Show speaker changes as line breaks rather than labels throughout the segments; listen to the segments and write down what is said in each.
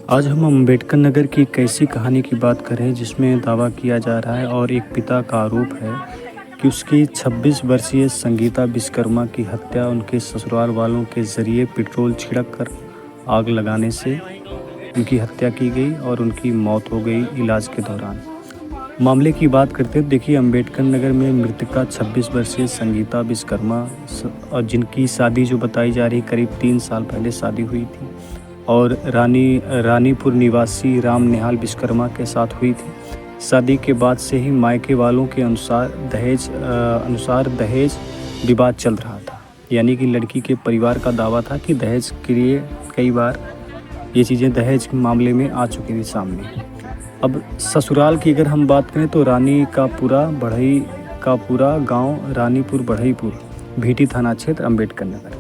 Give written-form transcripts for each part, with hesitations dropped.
आज हम अम्बेडकर नगर की एक ऐसी कहानी की बात करें जिसमें दावा किया जा रहा है और एक पिता का आरोप है कि उसकी 26 वर्षीय संगीता विश्वकर्मा की हत्या उनके ससुराल वालों के ज़रिए पेट्रोल छिड़क कर आग लगाने से उनकी हत्या की गई और उनकी मौत हो गई इलाज के दौरान। मामले की बात करते हैं, देखिए अम्बेडकर नगर में मृतका 26 वर्षीय संगीता विश्वकर्मा और जिनकी शादी जो बताई जा रही करीब 3 साल पहले शादी हुई थी और रानीपुर निवासी राम निहाल विश्वकर्मा के साथ हुई थी। शादी के बाद से ही मायके वालों के अनुसार दहेज विवाद चल रहा था, यानी कि लड़की के परिवार का दावा था कि दहेज के लिए कई बार ये चीज़ें दहेज के मामले में आ चुकी थी सामने। अब ससुराल की अगर हम बात करें तो बढ़ई का पूरा गांव रानीपुर बढ़ईपुर भीटी थाना क्षेत्र अम्बेडकर नगर।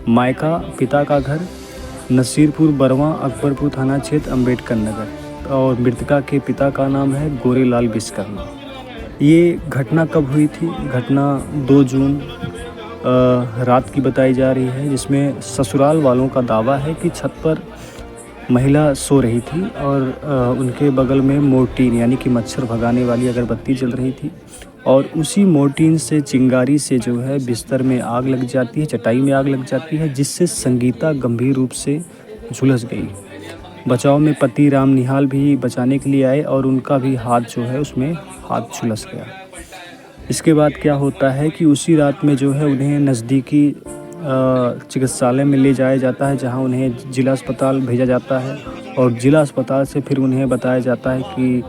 मायका पिता का घर नसीरपुर बरवा अकबरपुर थाना क्षेत्र अम्बेडकर नगर और मृतका के पिता का नाम है गोरेलाल विश्वकर्मा। ये घटना कब हुई थी? घटना 2 जून रात की बताई जा रही है, जिसमें ससुराल वालों का दावा है कि छत पर महिला सो रही थी और उनके बगल में मोर्टीन यानी कि मच्छर भगाने वाली अगरबत्ती जल रही थी और उसी मोर्टीन से चिंगारी से जो है बिस्तर में आग लग जाती है, चटाई में आग लग जाती है, जिससे संगीता गंभीर रूप से झुलस गई। बचाव में पति राम निहाल भी बचाने के लिए आए और उनका भी हाथ जो है उसमें हाथ झुलस गया। इसके बाद क्या होता है कि उसी रात में जो है उन्हें नज़दीकी चिकित्सालय में ले जाया जाता है, जहां उन्हें जिला अस्पताल भेजा जाता है और जिला अस्पताल से फिर उन्हें बताया जाता है कि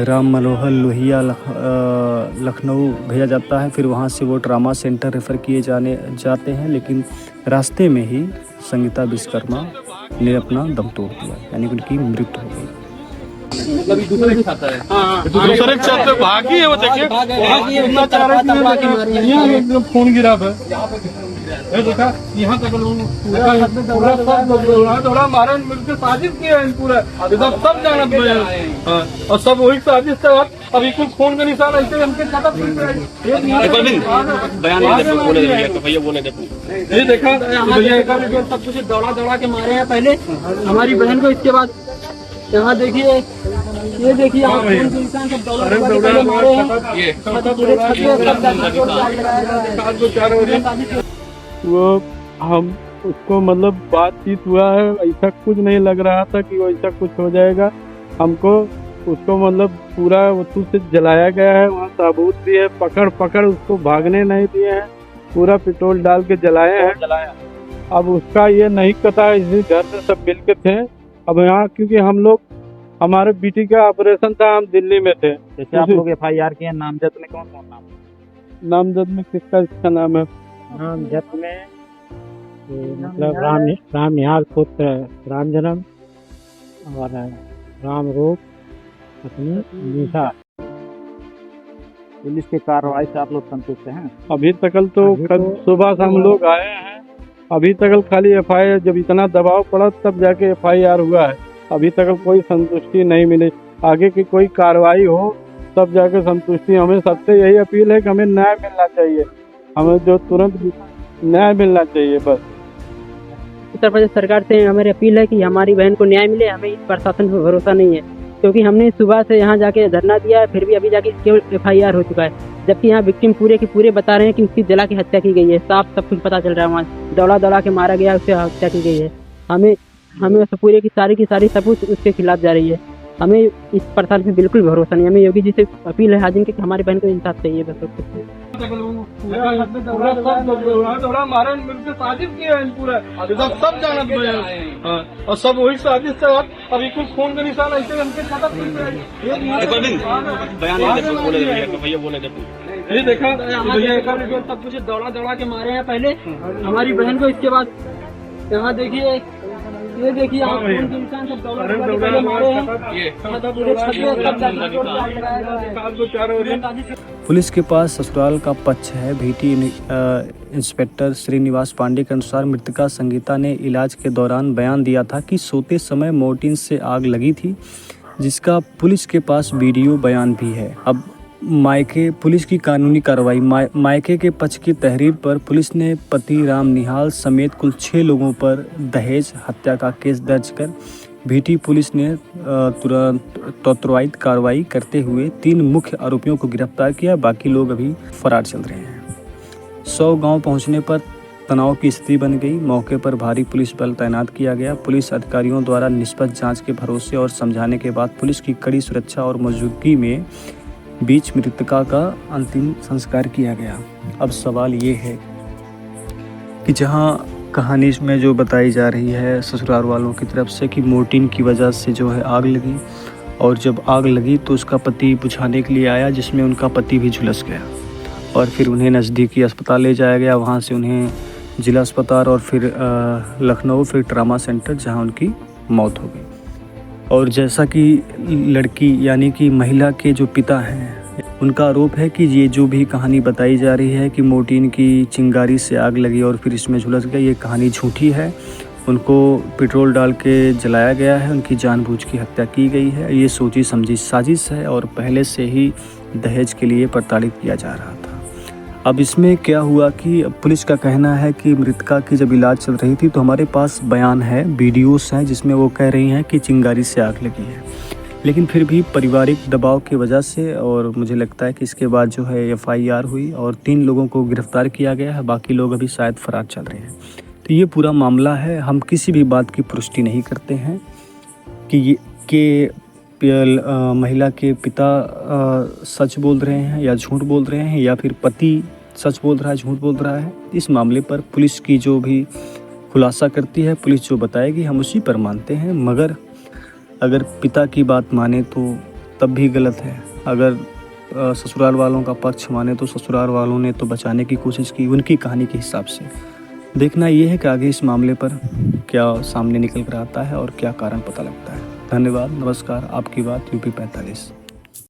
राम मनोहर लोहिया लखनऊ भेजा जाता है। फिर वहां से वो ट्रामा सेंटर रेफ़र किए जाते हैं, लेकिन रास्ते में ही संगीता विश्वकर्मा ने अपना दम तोड़ दिया, यानी उनकी मृत्यु हो गई।
मतलब दूसरे के साथ है, दूसरे के साथ भागी है। वो देखिए एकदम खून गिरा है, देखा यहाँ तक थोड़ा मारे मिलकर साजिश किया है पूरा, सब जानत में और सब वही साजिश से अभी कुछ खून का निशान ऐसे हमके ये देखा सब कुछ दौड़ा के मारे हैं पहले हमारी बहन को, इसके बाद यहाँ देखिए, ये देखिए
वो हम उसको मतलब बातचीत हुआ है, ऐसा कुछ नहीं लग रहा था कि वो ऐसा कुछ हो जाएगा। हमको उसको मतलब पूरा वस्तु से जलाया गया है, वहाँ सबूत भी है, पकड़ उसको भागने नहीं दिए हैं, पूरा पेट्रोल डाल के जलाए हैं। अब उसका ये नहीं पता, इसी घर में सब मिल के थे। अब यहाँ क्योंकि हम लोग हमारे बेटी का ऑपरेशन था, हम दिल्ली में थे।
जैसे आप लोग FIR किए, नामजद में कौन कौन नाम?
नामजद में किसका नाम है?
नामजद में मतलब राम निहाल पुत्र रामजन्म और राम रूप पत्नी निशा। पुलिस की कार्रवाई से आप लोग संतुष्ट हैं?
अभी तक तो सुबह से हम लोग आए हैं, अभी तक खाली FIR, जब इतना दबाव पड़ा तब जाके FIR हुआ है। अभी तक कोई संतुष्टि नहीं मिली, आगे की कोई कार्रवाई हो तब जाके संतुष्टि। हमें सबसे यही अपील है कि हमें न्याय मिलना चाहिए, हमें जो तुरंत न्याय मिलना चाहिए बस।
उत्तर प्रदेश सरकार से हमारी अपील है कि हमारी बहन को न्याय मिले। हमें इस प्रशासन पर भरोसा नहीं है, क्योंकि हमने सुबह से यहाँ जाके धरना दिया है, फिर भी अभी जाके केवल FIR हो चुका है, जबकि यहाँ विक्टिम पूरे के पूरे बता रहे हैं कि उसकी जला की हत्या की गई है। साफ सब कुछ पता चल रहा है, वहाँ दौड़ा के मारा गया, उससे हत्या की गई है। हमें पूरे की सारी सबूत उसके खिलाफ जा रही है। हमें इस प्रशासन पे बिल्कुल भरोसा नहीं। हमें योगी जी से अपील है हाजिर की हमारी बहन को इंसाफ चाहिए बस।
थोड़ा मारे मिलकर साजिश किया है पूरा, सब जानत में और सब वही साजिश से अभी कुछ खून का निशान ऐसे हमके ये देखा सब कुछ दौड़ा के मारे हैं पहले हमारी बहन को, इसके बाद यहाँ देखिए, ये देखिए
पुलिस के पास ससुराल का पक्ष है। भीटी इंस्पेक्टर श्रीनिवास पांडे के अनुसार मृतका संगीता ने इलाज के दौरान बयान दिया था कि सोते समय मोर्टीन से आग लगी थी, जिसका पुलिस के पास वीडियो बयान भी है। अब मायके पुलिस की कानूनी कार्रवाई। मायके के पक्ष की तहरीर पर पुलिस ने पति राम निहाल समेत कुल 6 लोगों पर दहेज हत्या का केस दर्ज कर भीटी पुलिस ने तुरंत त्वरित कार्रवाई करते हुए 3 मुख्य आरोपियों को गिरफ्तार किया। बाकी लोग अभी फरार चल रहे हैं। 100 गांव पहुंचने पर तनाव की स्थिति बन गई। मौके पर भारी पुलिस बल तैनात किया गया। पुलिस अधिकारियों द्वारा निष्पक्ष जांच के भरोसे और समझाने के बाद पुलिस की कड़ी सुरक्षा और मौजूदगी में बीच मृतका का अंतिम संस्कार किया गया। अब सवाल ये है कि जहां कहानी में जो बताई जा रही है ससुराल वालों की तरफ से कि मोर्टिन की वजह से जो है आग लगी, और जब आग लगी तो उसका पति बुझाने के लिए आया, जिसमें उनका पति भी झुलस गया और फिर उन्हें नज़दीकी अस्पताल ले जाया गया। वहाँ से उन्हें जिला अस्पताल और फिर लखनऊ, फिर ट्रामा सेंटर, जहाँ उनकी मौत हो गई। और जैसा कि लड़की यानी कि महिला के जो पिता हैं, उनका आरोप है कि ये जो भी कहानी बताई जा रही है कि मोर्टिन की चिंगारी से आग लगी और फिर इसमें झुलस गई, ये कहानी झूठी है। उनको पेट्रोल डाल के जलाया गया है, उनकी जानबूझ की हत्या की गई है। ये सोची समझी साजिश है और पहले से ही दहेज के लिए प्रताड़ित किया जा रहा था। अब इसमें क्या हुआ कि पुलिस का कहना है कि मृतका की जब इलाज चल रही थी तो हमारे पास बयान है, वीडियोस हैं, जिसमें वो कह रही हैं कि चिंगारी से आग लगी है। लेकिन फिर भी पारिवारिक दबाव की वजह से, और मुझे लगता है कि इसके बाद जो है FIR हुई और 3 लोगों को गिरफ्तार किया गया है। बाकी लोग अभी शायद फरार चल रहे हैं। तो ये पूरा मामला है। हम किसी भी बात की पुष्टि नहीं करते हैं कि महिला के पिता सच बोल रहे हैं या झूठ बोल रहे हैं, या फिर पति सच बोल रहा है झूठ बोल रहा है। इस मामले पर पुलिस की जो भी खुलासा करती है, पुलिस जो बताएगी, हम उसी पर मानते हैं। मगर अगर पिता की बात माने तो तब भी गलत है। अगर ससुराल वालों का पक्ष माने तो ससुराल वालों ने तो बचाने की कोशिश की उनकी कहानी के हिसाब से। देखना ये है कि आगे इस मामले पर क्या सामने निकल कर आता है और क्या कारण पता लगता है। धन्यवाद, नमस्कार। आपकी बात UP 45।